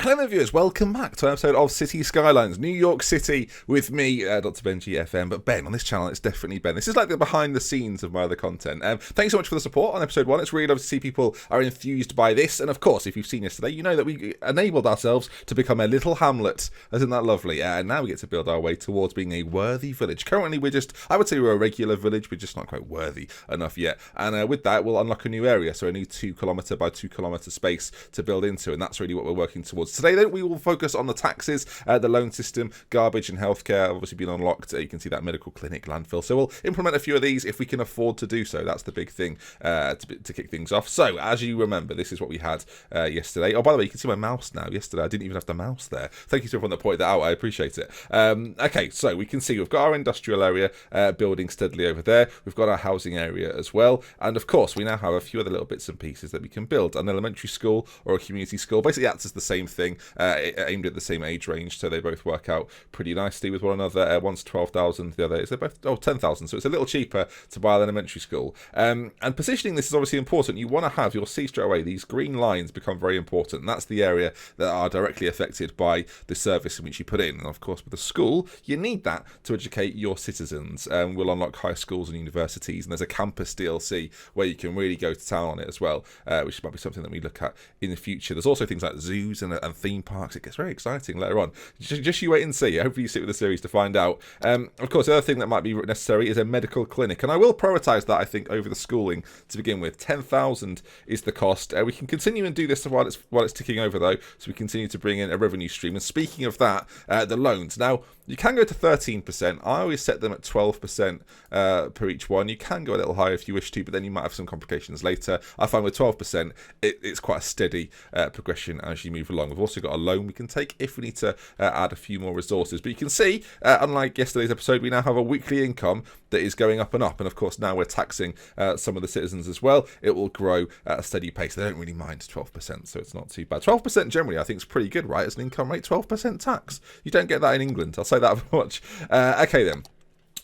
Hello viewers, welcome back to an episode of Citie Skylines, New York City, with me, Dr. Benji FM. But Ben, on this channel, it's definitely Ben. This is like the behind the scenes of my other content. Thanks so much for the support on episode 1. It's really lovely to see people are enthused by this. And of course, if you've seen yesterday, you know that we enabled ourselves to become a little hamlet. Isn't that lovely? And now we get to build our way towards being a worthy village. Currently, I would say we're a regular village, we're just not quite worthy enough yet. And with that, we'll unlock a new area, so a new 2 kilometre by 2 kilometre space to build into. And that's really what we're working towards. Today, then, we will focus on the taxes, the loan system, garbage and healthcare obviously been unlocked. You can see that medical clinic, landfill. So we'll implement a few of these if we can afford to do so. That's the big thing to kick things off. So, as you remember, this is what we had yesterday. Oh, by the way, you can see my mouse now. Yesterday, I didn't even have the mouse there. Thank you to everyone that pointed that out. I appreciate it. Okay, so we can see we've got our industrial area building steadily over there. We've got our housing area as well. And, of course, we now have a few other little bits and pieces that we can build. An elementary school or a community school basically acts as the same thing. Aimed at the same age range, so they both work out pretty nicely with one another. One's 12,000, the other is both 10,000, so it's a little cheaper to buy an elementary school. And positioning this is obviously important. You want to have, you'll see straight away, these green lines become very important, and that's the area that are directly affected by the service in which you put in. And of course, with a school, you need that to educate your citizens. We'll unlock high schools and universities, and there's a campus DLC where you can really go to town on it as well, which might be something that we look at in the future. There's also things like zoos and theme parks. It gets very exciting later on. Just you wait and see. Hopefully you sit with the series to find out. Of course, the other thing that might be necessary is a medical clinic, and I will prioritise that, I think, over the schooling to begin with. 10,000 is the cost. We can continue and do this while it's ticking over, though, so we continue to bring in a revenue stream. And speaking of that, the loans. Now, you can go to 13%. I always set them at 12% per each one. You can go a little higher if you wish to, but then you might have some complications later. I find with 12%, it's quite a steady progression as you move along. We've also got a loan we can take if we need to add a few more resources. But you can see, unlike yesterday's episode, we now have a weekly income that is going up. And of course, now we're taxing some of the citizens as well. It will grow at a steady pace. They don't really mind 12%, so it's not too bad. 12% generally, I think, is pretty good, right? As an income rate, 12% tax. You don't get that in England. I'll say that much. Okay, then.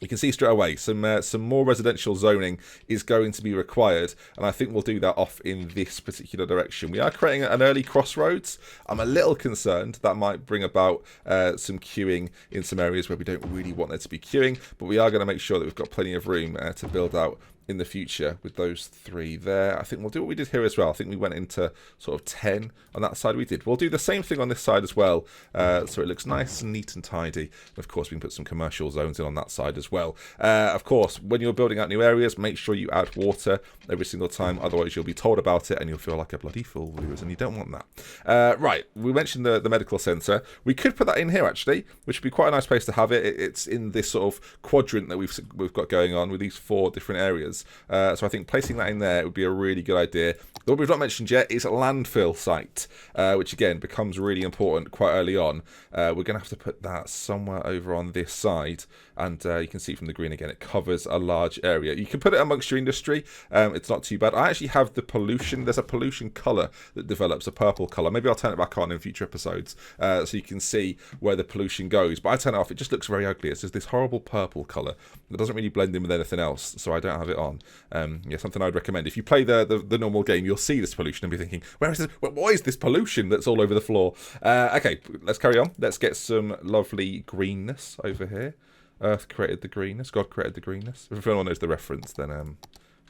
You can see straight away some more residential zoning is going to be required, and I think we'll do that off in this particular direction. We are creating an early crossroads. I'm a little concerned that might bring about some queuing in some areas where we don't really want there to be queuing, but we are going to make sure that we've got plenty of room to build out in the future with those 3 there. I think we'll do what we did here as well. I think we went into sort of 10 on that side. We did. We'll do the same thing on this side as well, so it looks nice and neat and tidy. And of course, we can put some commercial zones in on that side as well. Of course, when you're building out new areas, make sure you add water every single time. Otherwise, you'll be told about it and you'll feel like a bloody fool, viewers, and you don't want that. Right, we mentioned the medical centre. We could put that in here, actually, which would be quite a nice place to have it. It's in this sort of quadrant that we've got going on with these 4 different areas. So I think placing that in there would be a really good idea. What we've not mentioned yet is a landfill site, which again becomes really important quite early on. We're going to have to put that somewhere over on this side, and you can see from the green again, it covers a large area. You can put it amongst your industry. It's not too bad. I actually have the pollution. There's a pollution colour that develops, a purple colour. Maybe I'll turn it back on in future episodes so you can see where the pollution goes. But I turn it off. It just looks very ugly. It's just this horrible purple colour that doesn't really blend in with anything else, so I don't have it on. Yeah, something I'd recommend. If you play the normal game, you'll see this pollution and be thinking, where is this? What is this pollution that's all over the floor? Okay, let's carry on. Let's get some lovely greenness over here. Earth created the greenness. God created the greenness. If anyone knows the reference, then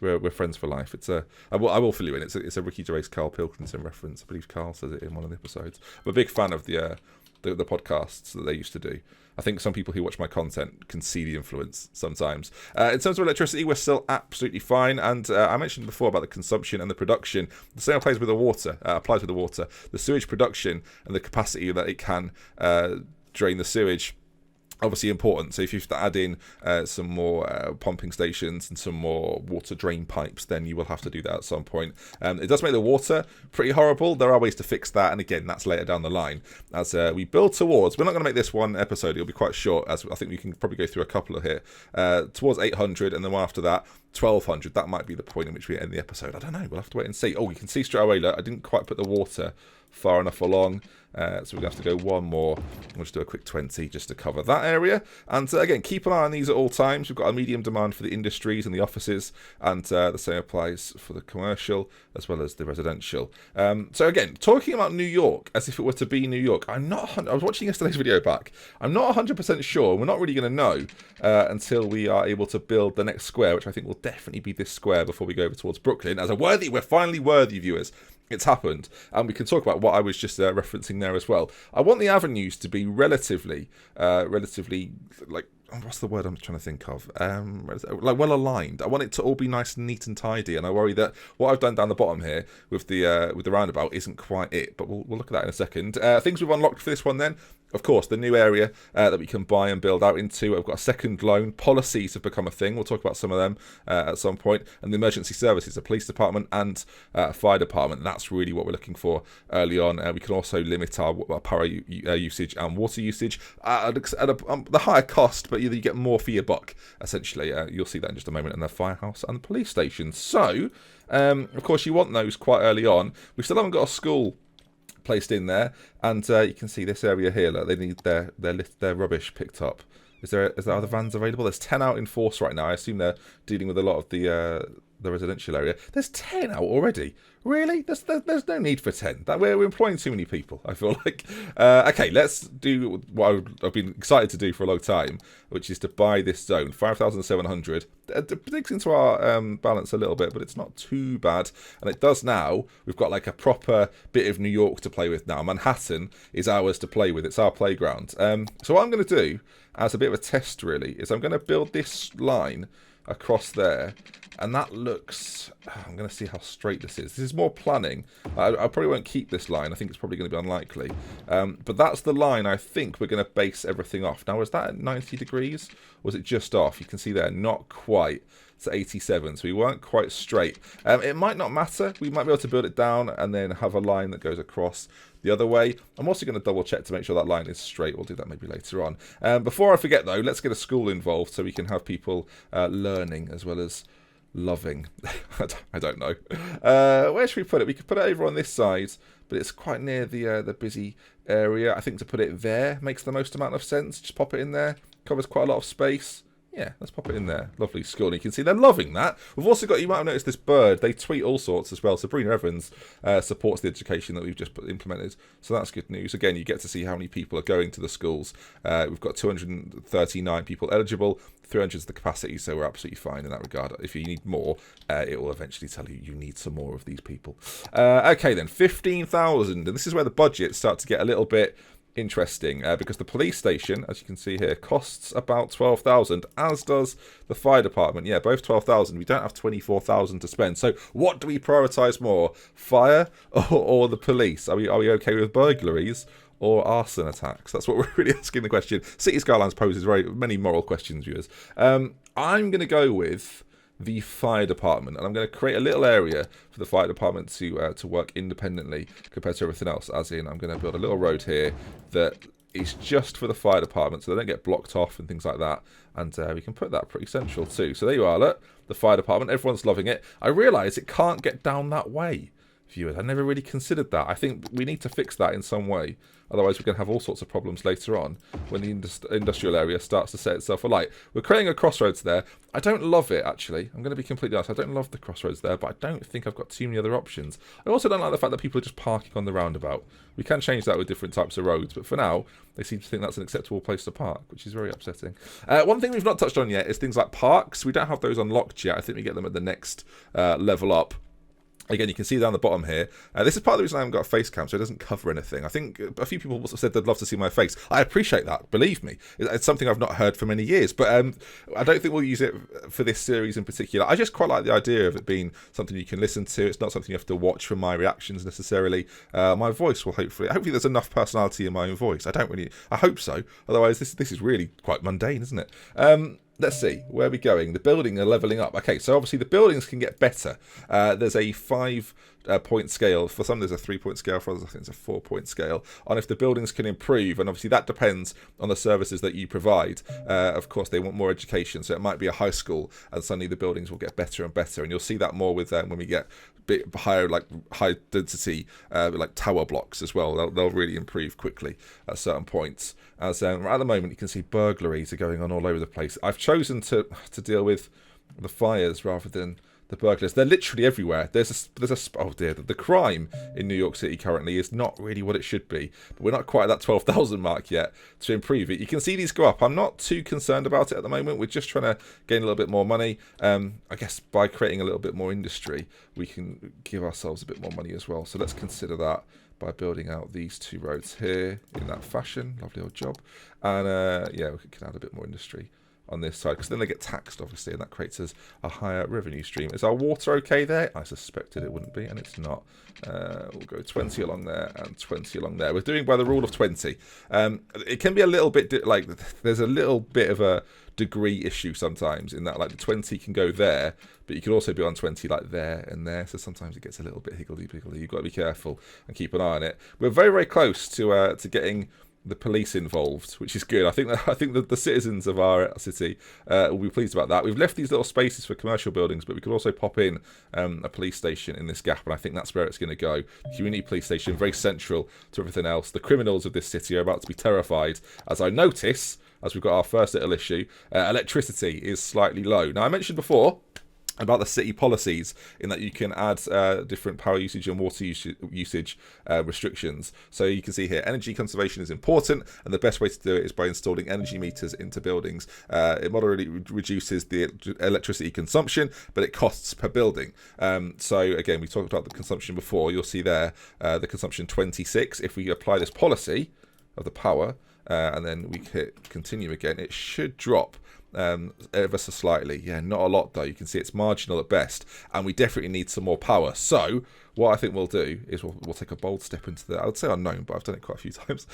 we're friends for life. I will fill you in. It's a Ricky Gervais, Carl Pilkington reference. I believe Carl says it in one of the episodes. I'm a big fan of the podcasts that they used to do. I think some people who watch my content can see the influence sometimes. In terms of electricity, we're still absolutely fine. And I mentioned before about the consumption and the production. The same applies with the water. The sewage production and the capacity that it can drain the sewage. Obviously important. So if you have to add in some more pumping stations and some more water drain pipes, then you will have to do that at some point. It does make the water pretty horrible. There are ways to fix that, and again, that's later down the line. As we build towards, we're not going to make this one episode. It'll be quite short, as I think we can probably go through a couple of here. Towards 800, and then one after that, 1200. That might be the point in which we end the episode. I don't know. We'll have to wait and see. Oh, you can see straight away, look, I didn't quite put the water far enough along. So we're going to have to go one more. We'll just do a quick 20 just to cover that area. And again, keep an eye on these at all times. We've got a medium demand for the industries and the offices, and the same applies for the commercial as well as the residential. So again, talking about New York as if it were to be New York, I was watching yesterday's video back. I'm not 100% sure. We're not really going to know until we are able to build the next square, which I think will definitely be this square before we go over towards Brooklyn. We're finally worthy, viewers. It's happened, and we can talk about what I was just referencing there as well. I want the avenues to be relatively like, what's the word I'm trying to think of? Like well aligned. I want it to all be nice and neat and tidy, and I worry that what I've done down the bottom here with the roundabout isn't quite it. But we'll look at that in a second. Things we've unlocked for this one then. Of course, the new area that we can buy and build out into. I've got a second loan. Policies have become a thing. We'll talk about some of them at some point. And the emergency services, a police department and a fire department. That's really what we're looking for early on. We can also limit our power usage and water usage at the higher cost, but you get more for your buck, essentially. You'll see that in just a moment. And the firehouse and the police station. So, of course, you want those quite early on. We still haven't got a school placed in there, and you can see this area here. Look, they need their rubbish picked up. Is there other vans available? There's 10 out in force right now. I assume they're dealing with a lot of the residential area. There's 10 out already. Really? There's no need for 10. We're employing too many people, I feel like. Okay, let's do what I've been excited to do for a long time, which is to buy this zone. 5,700. It digs into our balance a little bit, but it's not too bad. And it does now. We've got like a proper bit of New York to play with now. Manhattan is ours to play with. It's our playground. So what I'm going to do, as a bit of a test really, is I'm going to build this line across there, and that looks, I'm going to see how straight this is. This is more planning. I probably won't keep this line. I think it's probably going to be unlikely, but that's the line I think we're going to base everything off. Now, is that at 90 degrees or was it just off? You can see there, not quite. It's 87, so we weren't quite straight. It might not matter. We might be able to build it down and then have a line that goes across the other way. I'm also going to double check to make sure that line is straight. We'll do that maybe later on. Before I forget though, let's get a school involved so we can have people learning as well as loving. I don't know. Where should we put it? We could put it over on this side, but it's quite near the busy area. I think to put it there makes the most amount of sense. Just pop it in there. Covers quite a lot of space. Yeah, let's pop it in there. Lovely school. And you can see they're loving that. We've also got, you might have noticed this bird. They tweet all sorts as well. Sabrina Evans supports the education that we've just implemented. So that's good news. Again, you get to see how many people are going to the schools. We've got 239 people eligible. 300 is the capacity, so we're absolutely fine in that regard. If you need more, it will eventually tell you you need some more of these people. Okay then, 15,000. And this is where the budgets start to get a little bit interesting, because the police station, as you can see here, costs about 12,000, as does the fire department. Yeah, both 12,000. We don't have 24,000 to spend. So what do we prioritize more, fire or the police? Are we okay with burglaries or arson attacks? That's what we're really asking the question. Citie Skylines poses very many moral questions, viewers. I'm going to go with the fire department, and I'm going to create a little area for the fire department to work independently compared to everything else. As in, I'm going to build a little road here that is just for the fire department, so they don't get blocked off and things like that. And we can put that pretty central too. So there you are, look, the fire department. Everyone's loving it. I realise it can't get down that way, viewers. I never really considered that. I think we need to fix that in some way. Otherwise, we're going to have all sorts of problems later on when the industrial area starts to set itself alight. We're creating a crossroads there. I don't love it, actually. I'm going to be completely honest. I don't love the crossroads there, but I don't think I've got too many other options. I also don't like the fact that people are just parking on the roundabout. We can change that with different types of roads, but for now, they seem to think that's an acceptable place to park, which is very upsetting. One thing we've not touched on yet is things like parks. We don't have those unlocked yet. I think we get them at the next level up. Again, you can see down the bottom here. This is part of the reason I haven't got a face cam, so it doesn't cover anything. I think a few people have said they'd love to see my face. I appreciate that, believe me. It's something I've not heard for many years, but I don't think we'll use it for this series in particular. I just quite like the idea of it being something you can listen to. It's not something you have to watch for my reactions necessarily. My voice will hopefully there's enough personality in my own voice. I hope so. Otherwise, this is really quite mundane, isn't it? Let's see, where are we going? The building are levelling up. Okay, so obviously the buildings can get better. There's a 5 point scale. For some, there's a 3-point scale. For others, I think it's a 4-point scale on if the buildings can improve. And obviously, that depends on the services that you provide. Of course, they want more education, so it might be a high school, and suddenly the buildings will get better and better. And you'll see that more with when we get bit higher, like high density, like tower blocks as well. They'll really improve quickly at certain points. As at the moment, you can see burglaries are going on all over the place. I've chosen to deal with the fires rather than the burglars. They're literally everywhere. There's a oh dear, the crime in New York City currently is not really what it should be, but we're not quite at that 12,000 mark yet to improve it. You can see these go up. I'm not too concerned about it at the moment. We're just trying to gain a little bit more money. I guess by creating a little bit more industry, we can give ourselves a bit more money as well. So let's consider that by building out these 2 roads here in that fashion. Lovely old job. And yeah, we can add a bit more industry on this side, because then they get taxed, obviously, and that creates us a higher revenue stream. Is our water okay there? I suspected it wouldn't be, and it's not. We'll go 20 along there and 20 along there. We're doing by the rule of 20. It can be a little bit like there's a little bit of a degree issue sometimes in that, like the 20 can go there, but you can also be on 20 like there and there. So sometimes it gets a little bit higgledy-piggledy. You've got to be careful and keep an eye on it. We're very, very close to getting the police involved, which is good. I think that the citizens of our city will be pleased about that. We've left these little spaces for commercial buildings, but we could also pop in a police station in this gap, and I think that's where it's going to go. The community police station, very central to everything else. The criminals of this city are about to be terrified, as I notice, as we've got our first little issue, electricity is slightly low. Now, I mentioned before about the city policies in that you can add different power usage and water usage restrictions. So you can see here, energy conservation is important, and the best way to do it is by installing energy meters into buildings. It moderately reduces the electricity consumption, but it costs per building. So again, we talked about the consumption before. You'll see there the consumption 26. If we apply this policy of the power, and then we hit continue again, it should drop ever so slightly. Yeah, not a lot though. You can see it's marginal at best, and we definitely need some more power. So what I think we'll do is we'll take a bold step into the, I would say unknown, but I've done it quite a few times.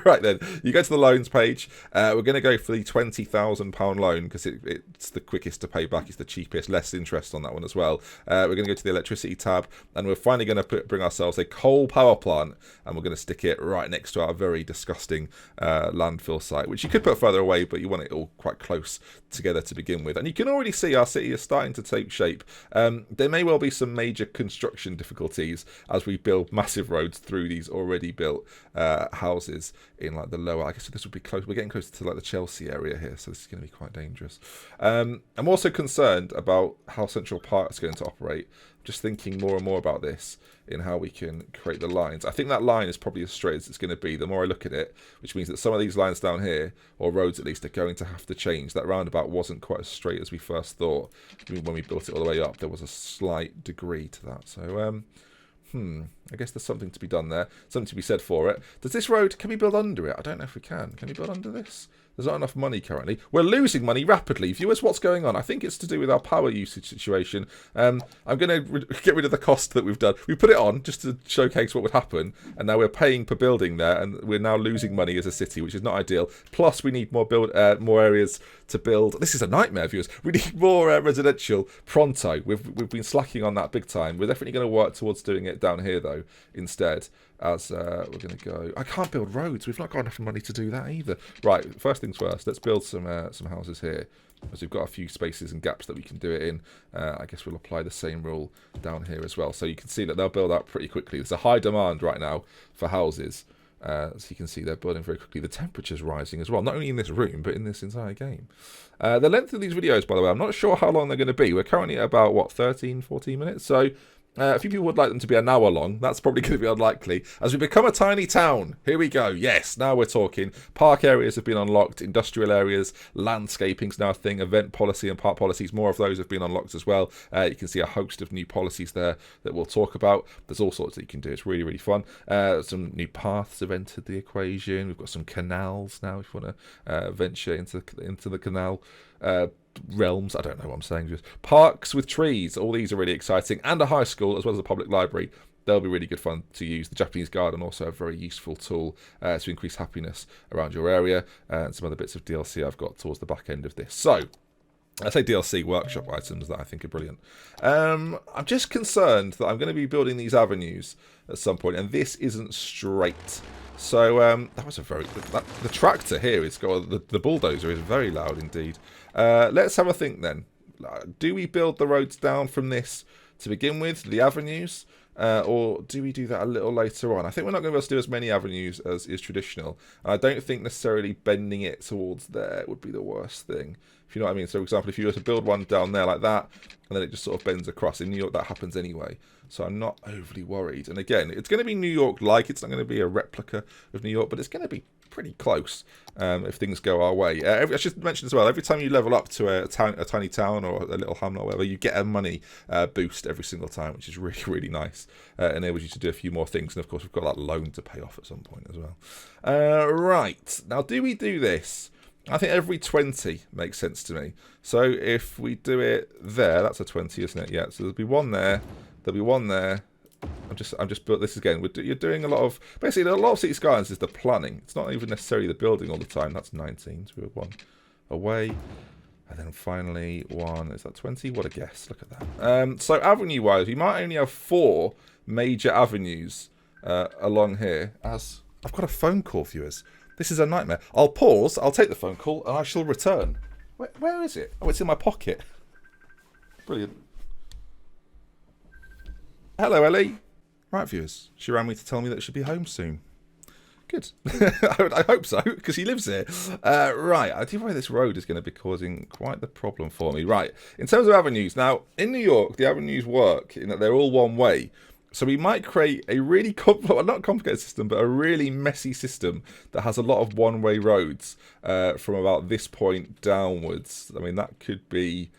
Right then, you go to the loans page. We're going to go for the £20,000 loan because it's the quickest to pay back. It's the cheapest, less interest on that one as well. We're going to go to the electricity tab, and we're finally going to bring ourselves a coal power plant, and we're going to stick it right next to our very disgusting landfill site, which you could put further away, but you want it all quite close together to begin with. And you can already see our city is starting to take shape. There may well be some major construction difficulties as we build massive roads through these already built houses in like the lower, I guess this would be close, we're getting closer to like the Chelsea area here, so this is going to be quite dangerous. I'm also concerned about how Central Park is going to operate. Just thinking more and more about this in how we can create the lines. I think that line is probably as straight as it's going to be the more I look at it, which means that some of these lines down here, or roads at least, are going to have to change. That roundabout wasn't quite as straight as we first thought. I mean, when we built it all the way up, there was a slight degree to that. So, I guess there's something to be done there. Something to be said for it. Does this road, can we build under it? I don't know if we can. Can we build under this? There's not enough money currently. We're losing money rapidly. Viewers, what's going on? I think it's to do with our power usage situation. I'm going to get rid of the cost that we've done. We put it on just to showcase what would happen, and now we're paying per building there, and we're now losing money as a city, which is not ideal. Plus, we need more areas to build. This is a nightmare, viewers. We need more residential pronto. We've been slacking on that big time. We're definitely going to work towards doing it down here, though, instead. As we're going to go, I can't build roads. We've not got enough money to do that either. Right, first things first. Let's build some houses here, as we've got a few spaces and gaps that we can do it in. I guess we'll apply the same rule down here as well. So you can see that they'll build out pretty quickly. There's a high demand right now for houses. As you can see, they're building very quickly. The temperature's rising as well, not only in this room, but in this entire game. The length of these videos, by the way, I'm not sure how long they're going to be. We're currently at about, what, 13, 14 minutes? So a few people would like them to be an hour long. That's probably going to be unlikely. As we become a tiny town, here we go. Yes, now we're talking. Park areas have been unlocked. Industrial areas, landscaping's now a thing. Event policy and park policies, more of those have been unlocked as well. You can see a host of new policies there that we'll talk about. There's all sorts that you can do. It's really, really fun. Some new paths have entered the equation. We've got some canals now if you want to venture into the canal realms. I don't know what I'm saying. Just parks with trees. All these are really exciting, and a high school as well as a public library. They'll be really good fun to use. The Japanese garden also a very useful tool to increase happiness around your area, and some other bits of DLC I've got towards the back end of this. So I say DLC workshop items that I think are brilliant. I'm just concerned that I'm going to be building these avenues at some point, and this isn't straight. So that was a very the tractor here is got the bulldozer is very loud indeed. Let's have a think then. Do we build the roads down from this to begin with, the avenues? Or do we do that a little later on? I think we're not going to be able to do as many avenues as is traditional. And I don't think necessarily bending it towards there would be the worst thing. If you know what I mean. So, for example, if you were to build one down there like that, and then it just sort of bends across. In New York, that happens anyway. So I'm not overly worried. And again, it's going to be New York-like. It's not going to be a replica of New York, but it's going to be pretty close if things go our way. I should mention as well, every time you level up to a tiny town or a little hamlet or whatever, you get a money boost every single time, which is really, really nice. Enables you to do a few more things. And, of course, we've got that loan to pay off at some point as well. Right. Now, do we do this? I think every 20 makes sense to me. So if we do it there, that's a 20, isn't it? Yeah, so there'll be one there. There'll be one there. I'm just built this again. You're doing a lot of, basically a lot of Citie Skylines is the planning. It's not even necessarily the building all the time. That's 19, so we have one away. And then finally one, is that 20? What a guess, look at that. So avenue-wise, we might only have 4 major avenues along here. As I've got a phone call, viewers. This is a nightmare. I'll pause, I'll take the phone call, and I shall return. Where is it? Oh, it's in my pocket. Brilliant. Hello, Ellie. Right, viewers. She rang me to tell me that she'll be home soon. Good. I hope so, because she lives here. Right, I do worry this road is going to be causing quite the problem for me. Right, in terms of avenues. Now, in New York, the avenues work in that they're all one way. So we might create a really, not complicated system, but a really messy system that has a lot of one-way roads from about this point downwards. I mean, that could be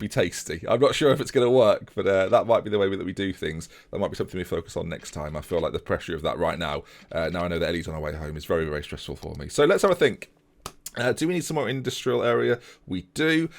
tasty. I'm not sure if it's going to work, but that might be the way that we do things. That might be something we focus on next time. I feel like the pressure of that right now, now I know that Ellie's on her way home, is very, very stressful for me. So let's have a think. Do we need some more industrial area? We do.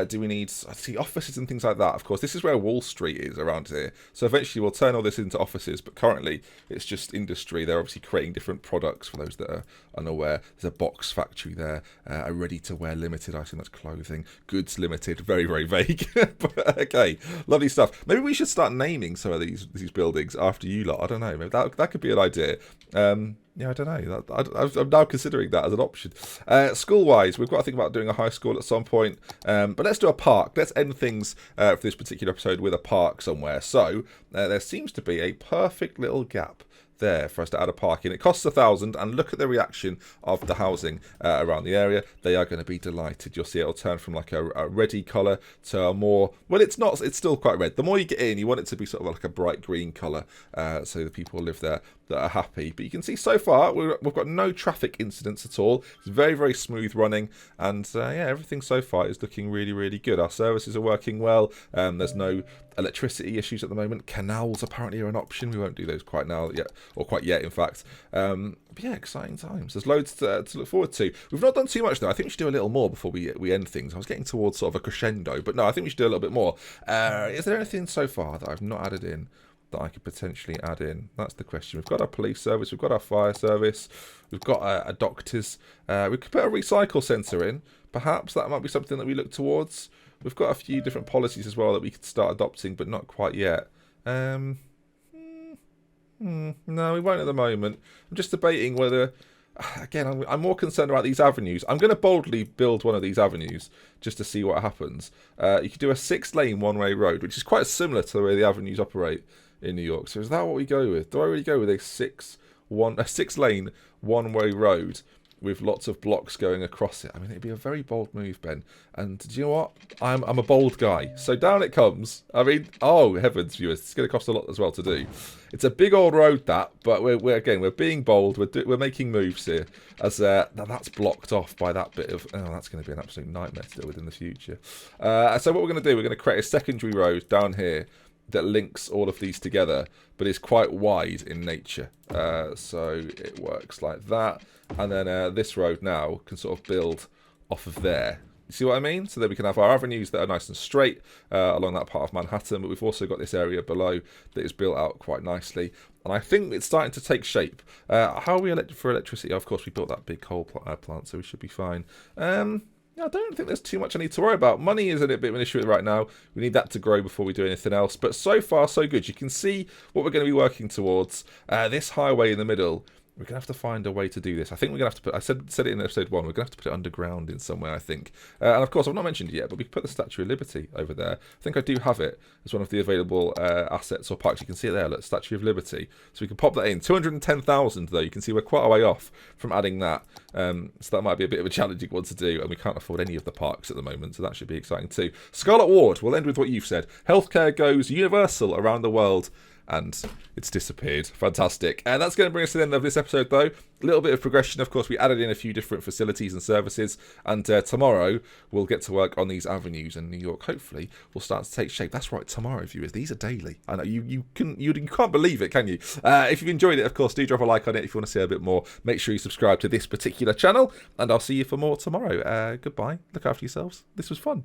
Do we need, I see, offices and things like that? Of course, this is where Wall Street is around here. So eventually we'll turn all this into offices, but currently it's just industry. They're obviously creating different products for those that are unaware. There's a box factory there, a ready-to-wear limited. I assume that's clothing. Goods limited. Very, very vague. But, okay, lovely stuff. Maybe we should start naming some of these buildings after you lot. I don't know. Maybe that could be an idea. Yeah, I don't know. I'm now considering that as an option. School-wise, we've got to think about doing a high school at some point. But let's do a park. Let's end things for this particular episode with a park somewhere. So there seems to be a perfect little gap there for us to add a park in. It costs 1,000, and look at the reaction of the housing around the area. They are going to be delighted. You'll see it'll turn from like a reddy colour to a more, well, it's not, it's still quite red. The more you get in, you want it to be sort of like a bright green colour, so the people who live there that are happy. But you can see so far we've got no traffic incidents at all. It's very, very smooth running, and yeah, everything so far is looking really, really good. Our services are working well. There's no electricity issues at the moment. Canals apparently are an option. We won't do those quite now yet, or quite yet, in fact. But yeah, exciting times. There's loads to look forward to. We've not done too much though. I think we should do a little more before we end things. I was getting towards sort of a crescendo, but no, I think we should do a little bit more. Is there anything so far that I've not added in that I could potentially add in? That's the question. We've got our police service, we've got our fire service, we've got a doctor's. We could put a recycle centre in. Perhaps that might be something that we look towards. We've got a few different policies as well that we could start adopting, but not quite yet. No, we won't at the moment. I'm just debating whether, again, I'm more concerned about these avenues. I'm going to boldly build one of these avenues just to see what happens. You could do a 6-lane one-way road, which is quite similar to the way the avenues operate in New York. So is that what we go with? Do I really go with a 6-lane one-way road with lots of blocks going across it? I mean, it'd be a very bold move, Ben. And do you know what? I'm a bold guy. So down it comes. I mean, oh heavens, viewers, it's going to cost a lot as well to do. It's a big old road, that, but we're being bold. We're making moves here. As now that's blocked off by that bit of. Oh, that's going to be an absolute nightmare to deal with in the future. So what we're going to do, we're going to create a secondary road down here that links all of these together, but is quite wide in nature. So it works like that. And then this road now can sort of build off of there. You see what I mean? So that we can have our avenues that are nice and straight along that part of Manhattan, but we've also got this area below that is built out quite nicely. And I think it's starting to take shape. How are we for electricity? Of course, we built that big coal plant, so we should be fine. I don't think there's too much I need to worry about. Money is a bit of an issue right now. We need that to grow before we do anything else. But so far, so good. You can see what we're going to be working towards. This highway in the middle, we're going to have to find a way to do this. I think we're going to have to put, I said it in episode 1, we're going to have to put it underground in somewhere, I think. And of course, I've not mentioned it yet, but we can put the Statue of Liberty over there. I think I do have it as one of the available assets or parks. You can see it there, look, Statue of Liberty. So we can pop that in. 210,000 though, you can see we're quite a way off from adding that. So that might be a bit of a challenging one to do, and we can't afford any of the parks at the moment, so that should be exciting too. Scarlet Ward, we'll end with what you've said. Healthcare goes universal around the world. And it's disappeared. Fantastic. And that's going to bring us to the end of this episode, though. A little bit of progression. Of course, we added in a few different facilities and services. And tomorrow, we'll get to work on these avenues. And New York, hopefully, will start to take shape. That's right, tomorrow, viewers. These are daily. I know you can't believe it, can you? If you've enjoyed it, of course, do drop a like on it. If you want to see a bit more, make sure you subscribe to this particular channel. And I'll see you for more tomorrow. Goodbye. Look after yourselves. This was fun.